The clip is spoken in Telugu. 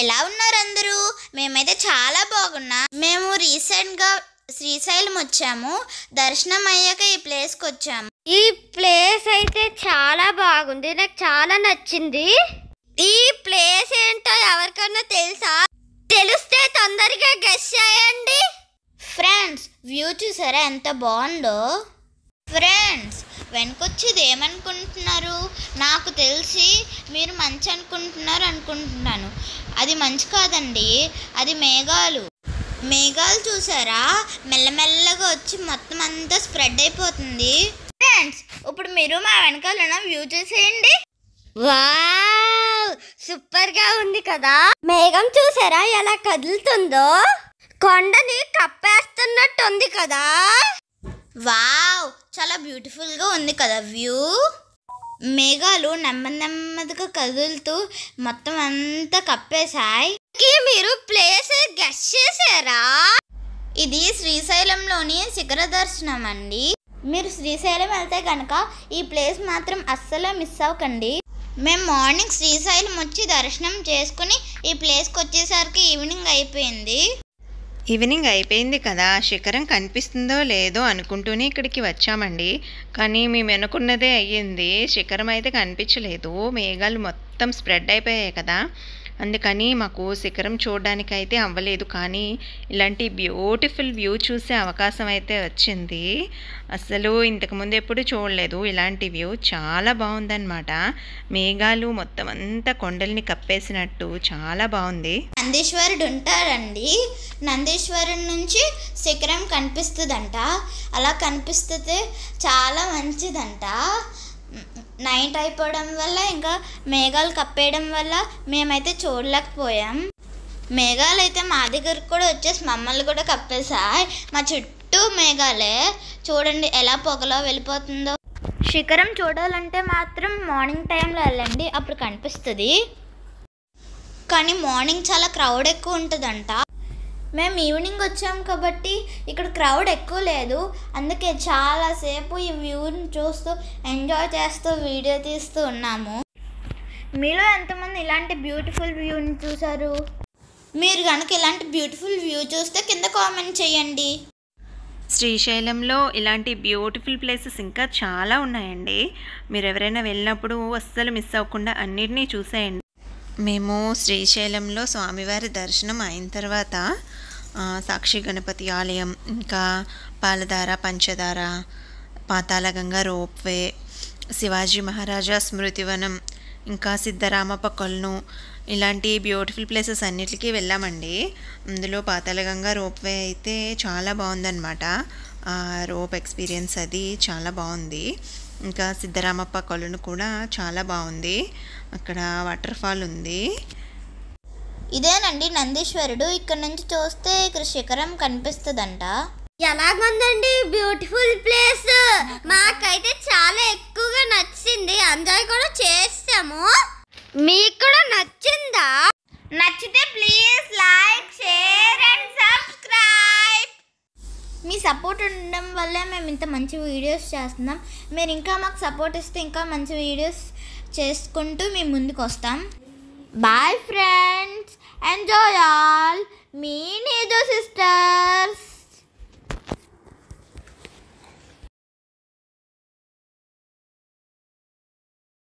ఎలా ఉన్నారు అందరూ? మేమైతే చాలా బాగున్నాం. మేము రీసెంట్గా శ్రీశైలం వచ్చాము. దర్శనం అయ్యాక ఈ ప్లేస్కి వచ్చాము. ఈ ప్లేస్ అయితే చాలా బాగుంది, నాకు చాలా నచ్చింది. ఈ ప్లేస్ ఏంటో ఎవరికన్నా తెలుసా? తెలిస్తే తొందరగా గెస్ చేయండి. ఫ్రెండ్స్, వ్యూ చూసారా ఎంత బాగుందో? ఫ్రెండ్స్, వెనకొచ్చేది ఏమనుకుంటున్నారు? నాకు తెలిసి మీరు మంచి అనుకుంటున్నాను. అది మంచి కాదండి, అది మేఘాలు. మేఘాలు చూసారా? మెల్లమెల్లగా వచ్చి మొత్తం అంతా స్ప్రెడ్ అయిపోతుంది. ఫ్రెండ్స్, ఇప్పుడు మీరు మా వెనకాల ఉన్న వ్యూ చూసేయండి. వావ్, సూపర్ గా ఉంది కదా. మేఘం చూసారా ఎలా కదులుతుందో? కొండని కప్పేస్తున్నట్టు ఉంది కదా. వావ్, చాలా బ్యూటిఫుల్గా ఉంది కదా వ్యూ. మేఘాలు నెమ్మదిగా కదులుతూ మొత్తం అంతా కప్పేశాయి. మీరు ప్లేస్ గెస్ చేశారా? ఇది శ్రీశైలంలోని శిఖర దర్శనం అండి. మీరు శ్రీశైలం వెళ్తే కనుక ఈ ప్లేస్ మాత్రం అస్సలు మిస్ అవ్వకండి. మేము మార్నింగ్ శ్రీశైలం వచ్చి దర్శనం చేసుకుని ఈ ప్లేస్కి వచ్చేసరికి ఈవినింగ్ అయిపోయింది కదా. శిఖరం కనిపిస్తుందో లేదో అనుకుంటూనే ఇక్కడికి వచ్చామండి. కానీ మేము అనుకున్నదే అయ్యింది. శిఖరం అయితే కనిపించలేదు, మేఘాలు మొత్తం స్ప్రెడ్ అయిపోయాయి కదా. అందుకని మాకు శిఖరం చూడడానికి అయితే అవ్వలేదు. కానీ ఇలాంటి బ్యూటిఫుల్ వ్యూ చూసే అవకాశం అయితే వచ్చింది. అసలు ఇంతకుముందు ఎప్పుడు చూడలేదు ఇలాంటి వ్యూ. చాలా బాగుందన్నమాట. మేఘాలు మొత్తం అంతా కొండల్ని కప్పేసినట్టు చాలా బాగుంది. నందీశ్వరుడు ఉంటాడండి. నందీశ్వరుడి నుంచి శిఖరం కనిపిస్తుందంట. అలా కనిపిస్తే చాలా మంచిదంట. నైట్ అయిపోవడం వల్ల ఇంకా మేఘాలు కప్పేయడం వల్ల మేమైతే చూడలేకపోయాం. మేఘాలు అయితే మా దగ్గరకు కూడా వచ్చేసి మమ్మల్ని కూడా కప్పేశాయి. మా చుట్టూ మేఘాలే. చూడండి ఎలా పొగలో వెళ్ళిపోతుందో. శిఖరం చూడాలంటే మాత్రం మార్నింగ్ టైంలో వెళ్ళండి, అప్పుడు కనిపిస్తుంది. కానీ మార్నింగ్ చాలా క్రౌడ్ ఎక్కువ ఉంటుందంట. మేము ఈవినింగ్ వచ్చాం కాబట్టి ఇక్కడ క్రౌడ్ ఎక్కువ లేదు. అందుకే చాలాసేపు ఈ వ్యూని చూస్తూ ఎంజాయ్ చేస్తూ వీడియో తీస్తూ ఉన్నాము. మీలో ఎంతమంది ఇలాంటి బ్యూటిఫుల్ వ్యూని చూసారు? మీరు కనుక ఇలాంటి బ్యూటిఫుల్ వ్యూ చూస్తే కింద కామెంట్ చేయండి. శ్రీశైలంలో ఇలాంటి బ్యూటిఫుల్ ప్లేసెస్ ఇంకా చాలా ఉన్నాయండి. మీరు ఎవరైనా వెళ్ళినప్పుడు అస్సలు మిస్ అవ్వకుండా అన్నిటినీ చూసేయండి. మేము శ్రీశైలంలో స్వామివారి దర్శనం అయిన తర్వాత సాక్షి గణపతి ఆలయం, ఇంకా పాలధార, పంచదార, పాతాళగంగా రోప్వే, శివాజీ మహారాజా స్మృతివనం, ఇంకా సిద్ధరామప్ప కొలను, ఇలాంటి బ్యూటిఫుల్ ప్లేసెస్ అన్నిటికీ వెళ్ళామండి. అందులో పాతాళగంగా రోప్వే అయితే చాలా బాగుందన్నమాట. రోప్ ఎక్స్పీరియన్స్ అది చాలా బాగుంది. ఇంకా సిద్ధరామప్ప కొలను కూడా చాలా బాగుంది. అక్కడ వాటర్ ఫాల్ ఉంది. ఇదేనండి నందీశ్వరుడు. ఇక్కడ నుంచి చూస్తే ఇక్కడ శిఖరం కనిపిస్తుందంట. ఎలాగుందండి బ్యూటిఫుల్ ప్లేస్? మాకైతే చాలా ఎక్కువగా నచ్చింది. ఎంజాయ్ కూడా చేసాము. మీకు కూడా నచ్చిందా? నచ్చితే please like, share and subscribe. Me support ఉండడం వల్లే మేము ఇంత మంచి వీడియోస్ చేస్తున్నాం. మీరు ఇంకా మాకు సపోర్ట్ ఇస్తే ఇంకా మంచి వీడియోస్ చేసుకుంటూ మేము ముందుకు వస్తాం. Bye friends, enjoy all. Me need the sisters.